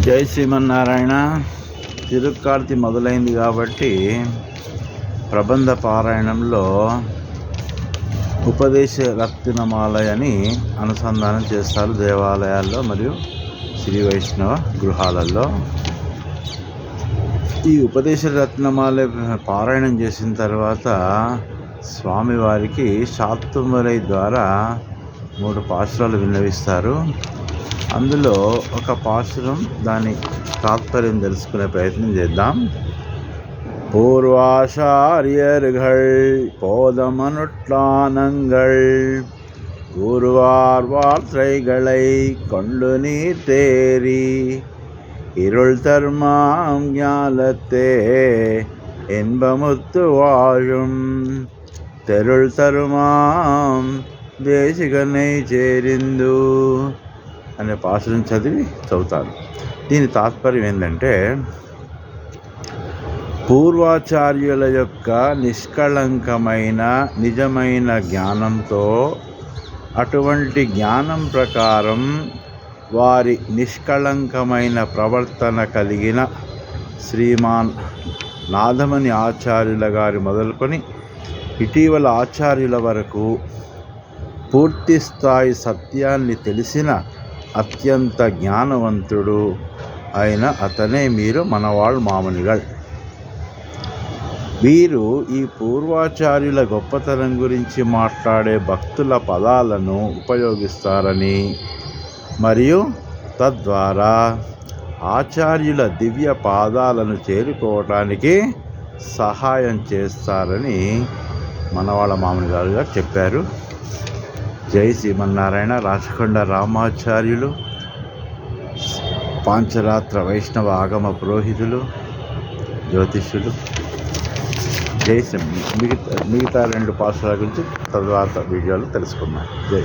జై శ్రీమన్నారాయణ. తిరుక్కార్తి మొదలైంది కాబట్టి ప్రబంధ పారాయణంలో ఉపదేశ రత్నమాలయని అనుసంధానం చేస్తారు దేవాలయాల్లో మరియు శ్రీ వైష్ణవ గృహాలలో. ఈ ఉపదేశ రత్నమాల పారాయణం చేసిన తర్వాత స్వామివారికి శాత్తుమలై ద్వారా 3 పాశురాలు విన్నవిస్తారు. అందులో ఒక పాశురం దాని తాత్పర్యం తెలుసుకునే ప్రయత్నం చేద్దాం. పూర్వాచార్యர்கள் போதமனுட்லானங்கள் கூறுவார் வார்த்தைகளை கொண்டு நீர் தேறி இருள் தர்மாம் ஞாலத்தே என்பமுத்து வாழும் తెరుళ్ తరుమాం దేశికనై చేరిందు అనే పాశురం చదువుతాను. దీని తాత్పర్యం ఏంటంటే, పూర్వాచార్యుల యొక్క నిష్కళంకమైన నిజమైన జ్ఞానంతో అటువంటి జ్ఞానం ప్రకారం వారి నిష్కళంకమైన ప్రవర్తన కలిగిన శ్రీమాన్ నాథమణి ఆచార్యుల గారి మొదలుకొని ఇటీవల ఆచార్యుల వరకు పూర్తి స్థాయి సత్యాన్ని తెలిసిన అత్యంత జ్ఞానవంతుడు అయిన అతనే మీరు మనవాళ్ మామనిగల్. వీరు ఈ పూర్వాచార్యుల గొప్పతనం గురించి మాట్లాడే భక్తుల పదాలను ఉపయోగిస్తారని మరియు తద్వారా ఆచార్యుల దివ్య పాదాలను చేరుకోవటానికి సహాయం చేస్తారని మనవాళ్ళ మామని గారు చెప్పారు. జై శ్రీమన్నారాయణ. రాచకొండ రామాచార్యులు, పాంచరాత్ర వైష్ణవ ఆగమ పురోహితులు, జ్యోతిష్యులు. జై శ్రీ. మిగతా 2 పాఠశాల గురించి తర్వాత వీడియోలో తెలుసుకున్నాం. జై.